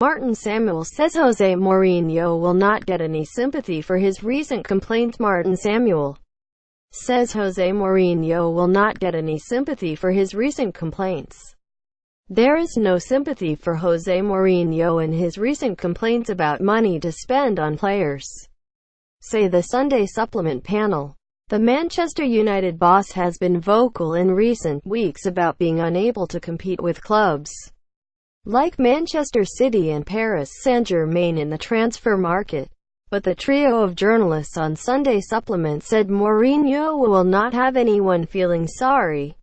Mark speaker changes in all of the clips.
Speaker 1: Martin Samuel says Jose Mourinho will not get any sympathy for his recent complaints. Martin Samuel says Jose Mourinho will not get any sympathy for his recent complaints. There is no sympathy for Jose Mourinho and his recent complaints about money to spend on players, say the Sunday Supplement panel. The Manchester United boss has been vocal in recent weeks about being unable to compete with clubs like Manchester City and Paris Saint-Germain in the transfer market. But the trio of journalists on Sunday Supplement said Mourinho will not have anyone feeling sorry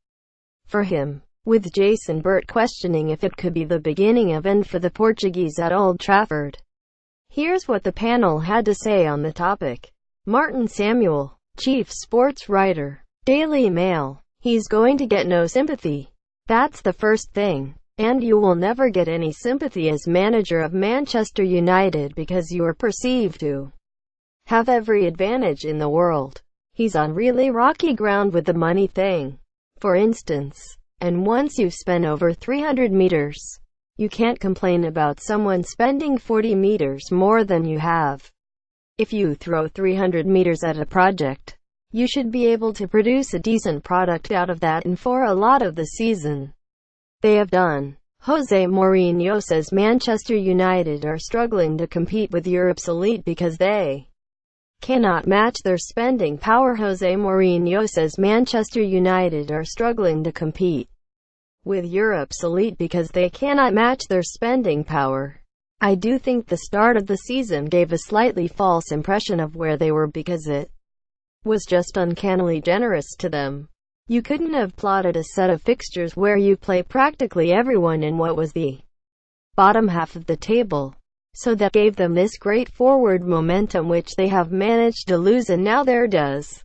Speaker 1: for him, with Jason Burt questioning if it could be the beginning of end for the Portuguese at Old Trafford. Here's what the panel had to say on the topic. Martin Samuel, chief sports writer, Daily Mail. He's going to get no sympathy. That's the first thing. And you will never get any sympathy as manager of Manchester United because you are perceived to have every advantage in the world. He's on really rocky ground with the money thing, for instance. And once you've spent over 300 meters, you can't complain about someone spending 40 meters more than you have. If you throw 300 meters at a project, you should be able to produce a decent product out of that, and for a lot of the season they have done. Jose Mourinho says Manchester United are struggling to compete with Europe's elite because they cannot match their spending power. Jose Mourinho says Manchester United are struggling to compete with Europe's elite because they cannot match their spending power. I do think the start of the season gave a slightly false impression of where they were because it was just uncannily generous to them. You couldn't have plotted a set of fixtures where you play practically everyone in what was the bottom half of the table. So that gave them this great forward momentum which they have managed to lose, and now there does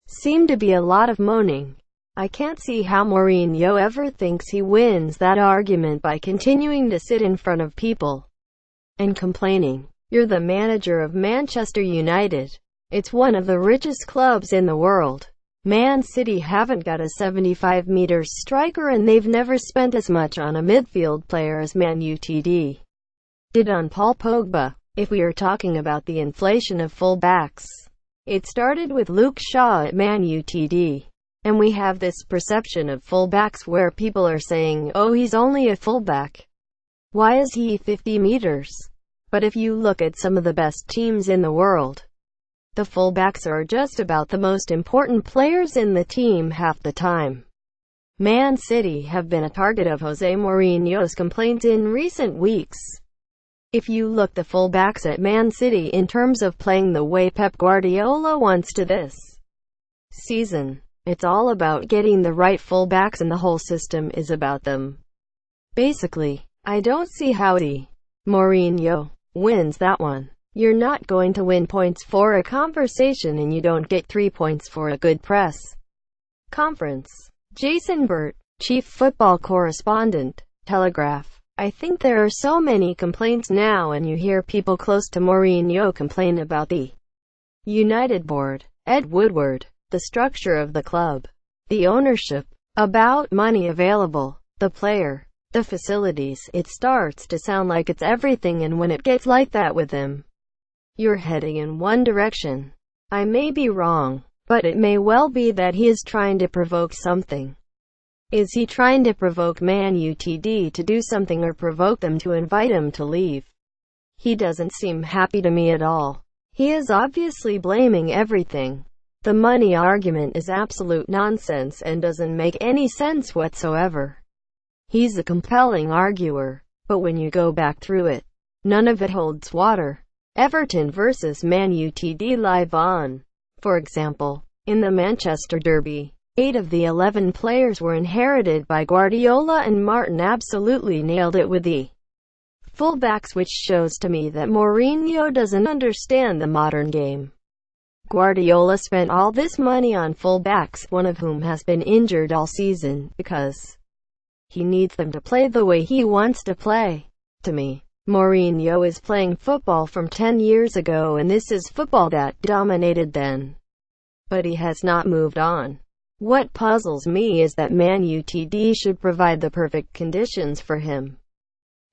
Speaker 1: seem to be a lot of moaning. I can't see how Mourinho ever thinks he wins that argument by continuing to sit in front of people and complaining. You're the manager of Manchester United. It's one of the richest clubs in the world. Man City haven't got a 75-meter striker, and they've never spent as much on a midfield player as Man Utd did on Paul Pogba. If we are talking about the inflation of full-backs, it started with Luke Shaw at Man Utd. And we have this perception of full-backs where people are saying, oh, he's only a full-back. Why is he 50 meters? But if you look at some of the best teams in the world, the fullbacks are just about the most important players in the team half the time. Man City have been a target of Jose Mourinho's complaints in recent weeks. If you look the fullbacks at Man City in terms of playing the way Pep Guardiola wants to this season, it's all about getting the right fullbacks, and the whole system is about them. Basically, I don't see how Mourinho wins that one. You're not going to win points for a conversation, and you don't get 3 points for a good press conference. Jason Burt, chief football correspondent, Telegraph. I think there are so many complaints now, and you hear people close to Mourinho complain about the United board, Ed Woodward, the structure of the club, the ownership, about money available, the player, the facilities. It starts to sound like it's everything, and when it gets like that with him, you're heading in one direction. I may be wrong, but it may well be that he is trying to provoke something. Is he trying to provoke Man Utd to do something, or provoke them to invite him to leave? He doesn't seem happy to me at all. He is obviously blaming everything. The money argument is absolute nonsense and doesn't make any sense whatsoever. He's a compelling arguer, but when you go back through it, none of it holds water. Everton versus Man Utd live on, for example, in the Manchester Derby. 8 of the 11 players were inherited by Guardiola, and Martin absolutely nailed it with the fullbacks, which shows to me that Mourinho doesn't understand the modern game. Guardiola spent all this money on fullbacks, one of whom has been injured all season, because he needs them to play the way he wants to play. To me, Mourinho is playing football from 10 years ago, and this is football that dominated then. But he has not moved on. What puzzles me is that Man Utd should provide the perfect conditions for him.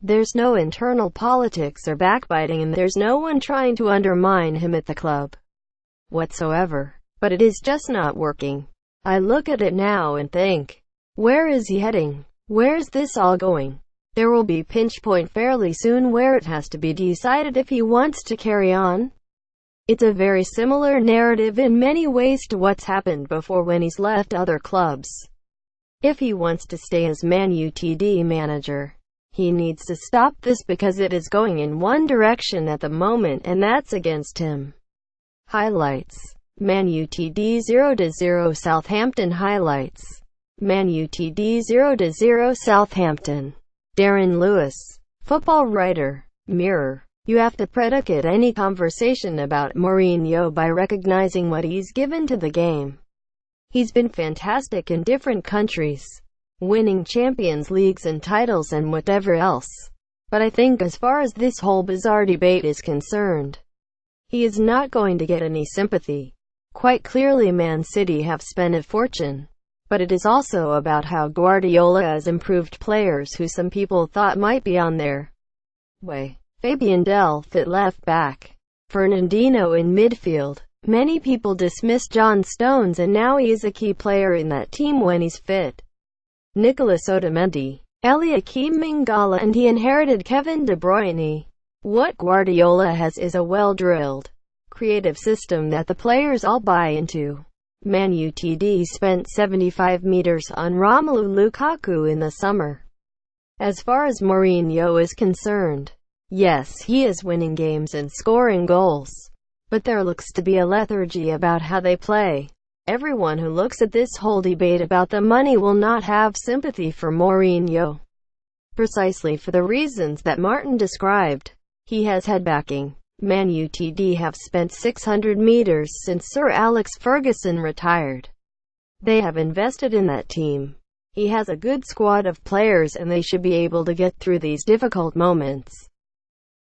Speaker 1: There's no internal politics or backbiting, and there's no one trying to undermine him at the club whatsoever. But it is just not working. I look at it now and think, where is he heading? Where's this all going? There will be a pinch point fairly soon where it has to be decided if he wants to carry on. It's a very similar narrative in many ways to what's happened before when he's left other clubs. If he wants to stay as Man Utd manager, he needs to stop this because it is going in one direction at the moment, and that's against him. Highlights: Man Utd 0-0 Southampton. Highlights: Man Utd 0-0 Southampton. Darren Lewis, football writer. Mirror. You have to predicate any conversation about Mourinho by recognizing what he's given to the game. He's been fantastic in different countries, winning Champions Leagues and titles and whatever else. But I think as far as this whole bizarre debate is concerned, he is not going to get any sympathy. Quite clearly Man City have spent a fortune. But it is also about how Guardiola has improved players who some people thought might be on their way. Fabian Delph at left back, Fernandinho in midfield. Many people dismiss John Stones, and now he is a key player in that team when he's fit. Nicolas Otamendi, Eliakim Mangala, and he inherited Kevin De Bruyne. What Guardiola has is a well-drilled, creative system that the players all buy into. Man Utd spent 75 meters on Romelu Lukaku in the summer. As far as Mourinho is concerned, yes, he is winning games and scoring goals, but there looks to be a lethargy about how they play. Everyone who looks at this whole debate about the money will not have sympathy for Mourinho, precisely for the reasons that Martin described. He has had backing. Man Utd have spent 600 meters since Sir Alex Ferguson retired. They have invested in that team. He has a good squad of players, and they should be able to get through these difficult moments.